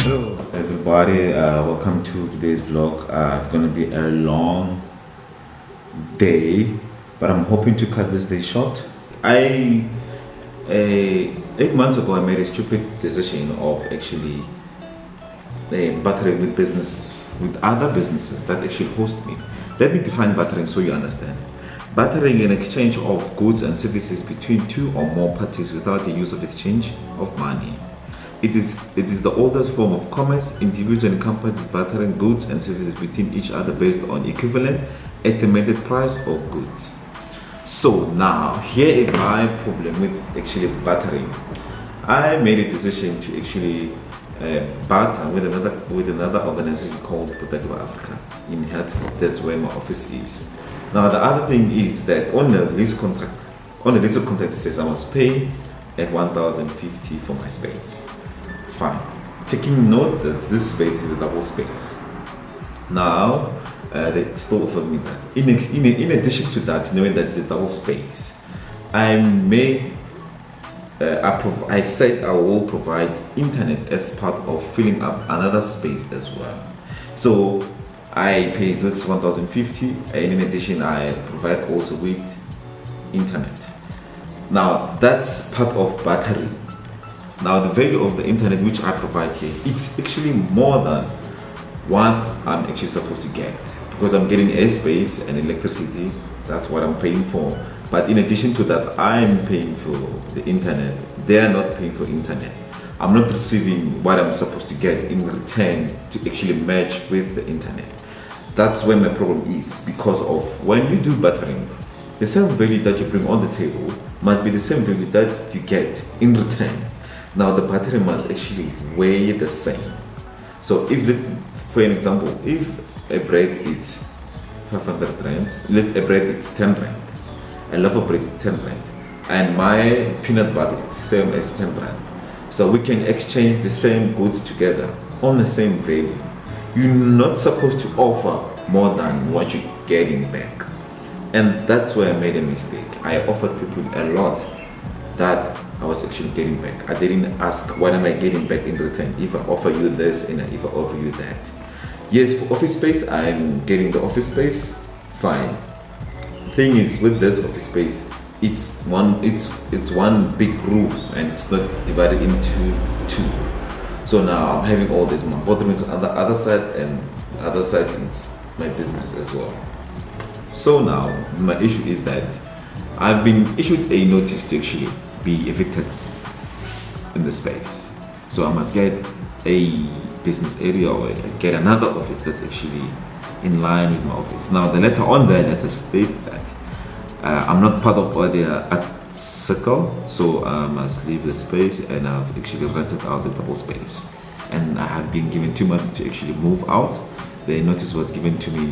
Hello everybody, welcome to today's vlog. It's going to be a long day, but I'm hoping to cut this day short. 8 months ago I made a stupid decision of actually bartering with businesses, with other businesses that actually host me. Let me define bartering so you understand. Bartering an exchange of goods and services between two or more parties without the use of exchange of money. It is the oldest form of commerce. Individuals and companies bartering goods and services between each other based on equivalent estimated price of goods. So now, here is my problem with actually bartering. I made a decision to actually barter with another organization called Protective Africa in Hertford. That's where my office is. Now the other thing is that on the lease contract, it says I must pay at 1,050 for my space. Fine. Taking note that this space is a double space. Now, they still offer me that. In addition to that, knowing that it's a double space, I said I will provide internet as part of filling up another space as well. So I pay this 1,050, and in addition, I provide also with internet. Now that's part of bartering. Now the value of the internet which I provide here, it's actually more than what I'm actually supposed to get, because I'm getting airspace and electricity. That's what I'm paying for. But in addition to that, I'm paying for the internet. They are not paying for internet. I'm not receiving what I'm supposed to get in return to actually match with the internet. That's where my problem is, because of when you do bartering, the same value that you bring on the table must be the same value that you get in return. Now the bartering must actually weigh the same. So if, for an example, if a bread is 500 rands, let a bread is 10 rand, a loaf of bread is 10 rand, and my peanut butter is same as 10 rand. So we can exchange the same goods together on the same value. You're not supposed to offer more than what you're getting back. And that's where I made a mistake. I offered people a lot that I was actually getting back. I didn't ask what am I getting back in return if I offer you this and if I offer you that. Yes, for office space, I'm getting the office space, fine. Thing is, with this office space, it's one big room and it's not divided into two. So now I'm having all this, my both rooms on the other side, and the other side it's my business as well. So now my issue is that I've been issued a notice to actually be evicted in the space. So I must get a business area or get another office that's actually in line with my office. Now the letter on the letter states that I'm not part of the art circle, so I must leave the space, and I've actually rented out the double space. And I have been given 2 months to actually move out. The notice was given to me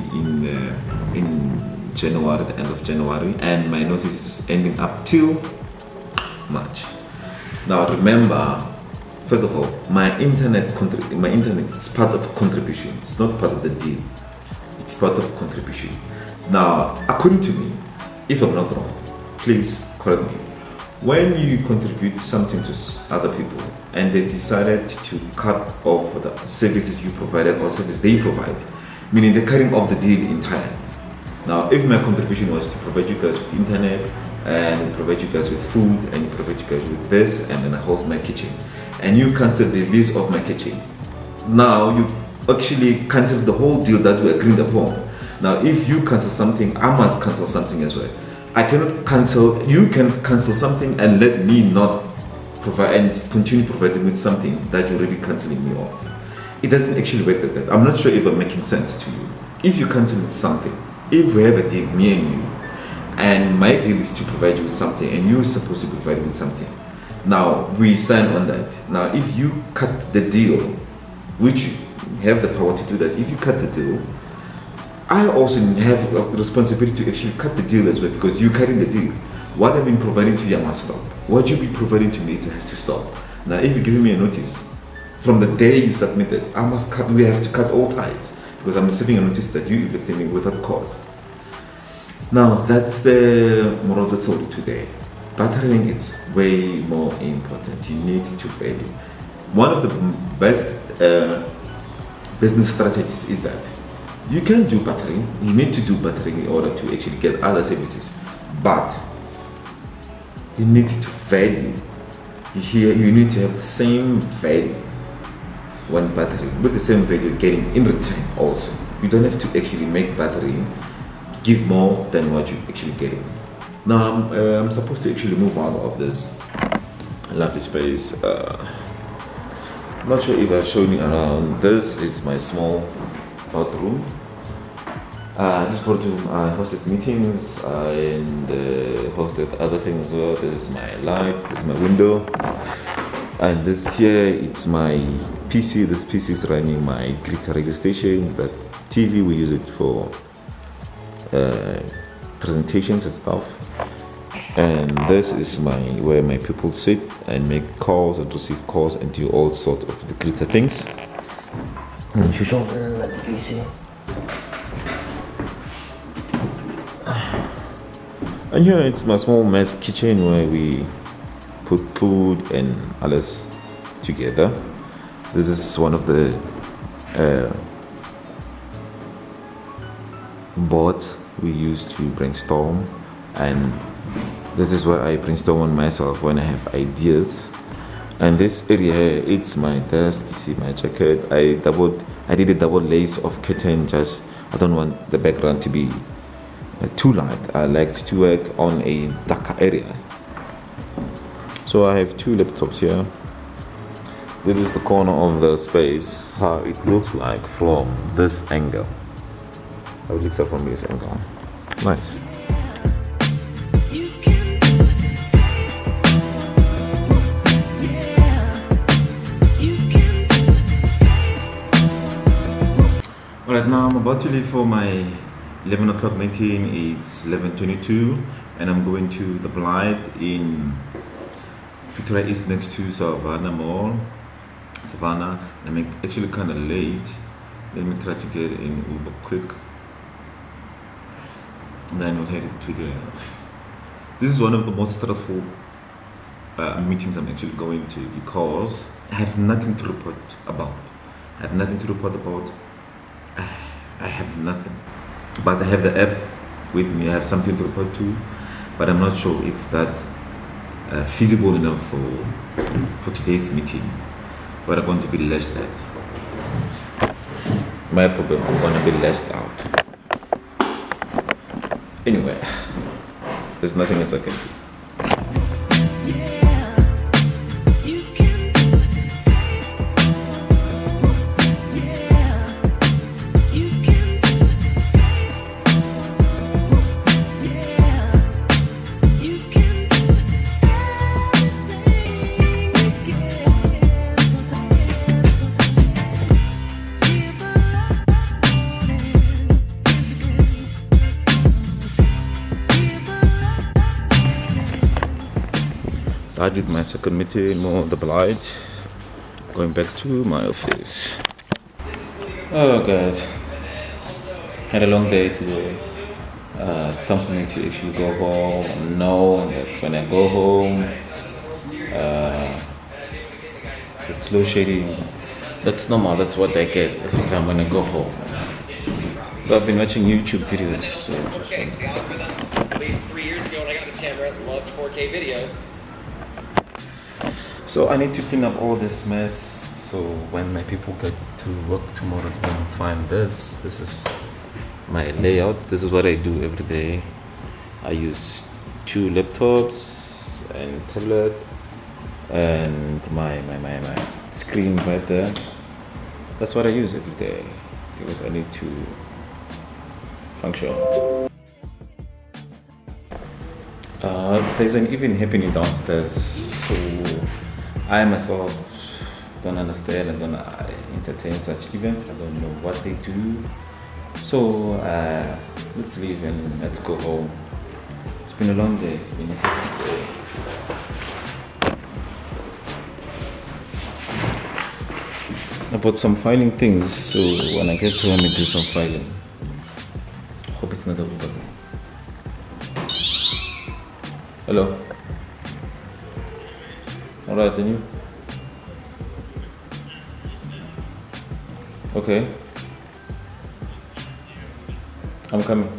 in January, the end of January, and my notice is ending up till March. Now remember, first of all, my internet is part of contribution. It's not part of the deal. It's part of contribution. Now, according to me, if I'm not wrong, please correct me. When you contribute something to other people and they decided to cut off the services you provided or service they provide, meaning they're cutting off the deal entirely. Now, if my contribution was to provide you guys with internet and provide you guys with food and provide you guys with this, and then I host my kitchen, and you cancel the lease of my kitchen, now you actually cancel the whole deal that we agreed upon. Now, if you cancel something, I must cancel something as well. I cannot cancel, you can cancel something and let me not provide and continue providing with something that you're already canceling me off. It doesn't actually work like that. I'm not sure if I'm making sense to you. If you cancel something, if we have a deal, me and you, and my deal is to provide you with something and you're supposed to provide with something, now we sign on that. Now if you cut the deal, which you have the power to do that, if you cut the deal, I also have a responsibility to actually cut the deal as well, because you're cutting the deal. What I've been providing to you, I must stop. What you be providing to me, it has to stop. Now if you're giving me a notice, from the day you submitted, we have to cut all ties, because I'm receiving a notice that you evicted me without cause. Now that's the moral of the story today. Bartering is way more important. You need to value. one of the best business strategies is that you can do bartering. You need to do bartering in order to actually get other services, but you need to value. Here, you need to have the same value when bartering, with the same value getting in return also. You don't have to actually make bartering give more than what you're actually getting. Now I'm supposed to actually move out of this lovely space. I'm not sure if I've shown you around. This is my small bathroom. This bathroom I hosted meetings and hosted other things as well. This is my light, this is my window, and this here it's my PC. This PC is running my Greater radio station. The TV we use it for presentations and stuff. And this is where my people sit and make calls and receive calls and do all sorts of the greater things. And here it's my small mess kitchen where we put food and others together. This is one of the boards we use to brainstorm, and this is where I brainstorm on myself when I have ideas. And this area, it's my desk. You see my jacket. I did a double lace of curtain. Just I don't want the background to be too light. I liked to work on a darker area. So I have two laptops here. This is the corner of the space. How it looks like from this angle. How it looks like from this angle. Nice. Alright, now I'm about to leave for my 11 o'clock meeting. It's 11:22 and I'm going to the Blight in Victoria East next to Savannah Mall. I'm actually kind of late. Let me try to get in Uber quick. And then we'll head to the... This is one of the most stressful meetings I'm actually going to, because I have nothing to report about. I have nothing, but I have the app with me. I have something to report to, but I'm not sure if that's feasible enough for today's meeting. But I'm going to be left out. My problem, I'm going to be left out. Anyway, there's nothing else I can do. I did my second meeting, more the Blight, going back to my office. Oh guys, had a long day today. It's time for me to actually go home. I know that when I go home, it's low shading. That's normal, that's what I get every time when I go home. So I've been watching YouTube videos. So just at least 3 years ago when I got this camera, loved 4K video. So I need to clean up all this mess, so when my people get to work tomorrow they can find this. This is my layout. This is what I do every day. I use 2 laptops and tablet and my screen right there. That's what I use every day because I need to function. There's an event happening downstairs, so I myself don't understand and don't entertain such events. I don't know what they do. So let's leave and let's go home. It's been a long day. It's been a hectic day. I bought some filing things, so when I get home I do some filing. Hope it's not over. Hello. Alright, then you. Okay. I'm coming.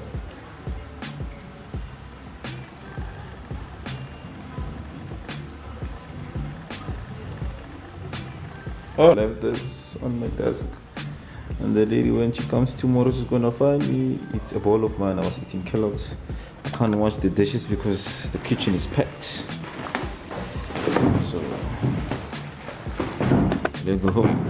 Oh, I left this on my desk. And the lady, when she comes tomorrow, she's gonna find me. It's a bowl of mine. I was eating Kellogg's. I can't wash the dishes because the kitchen is packed. So, let's go home.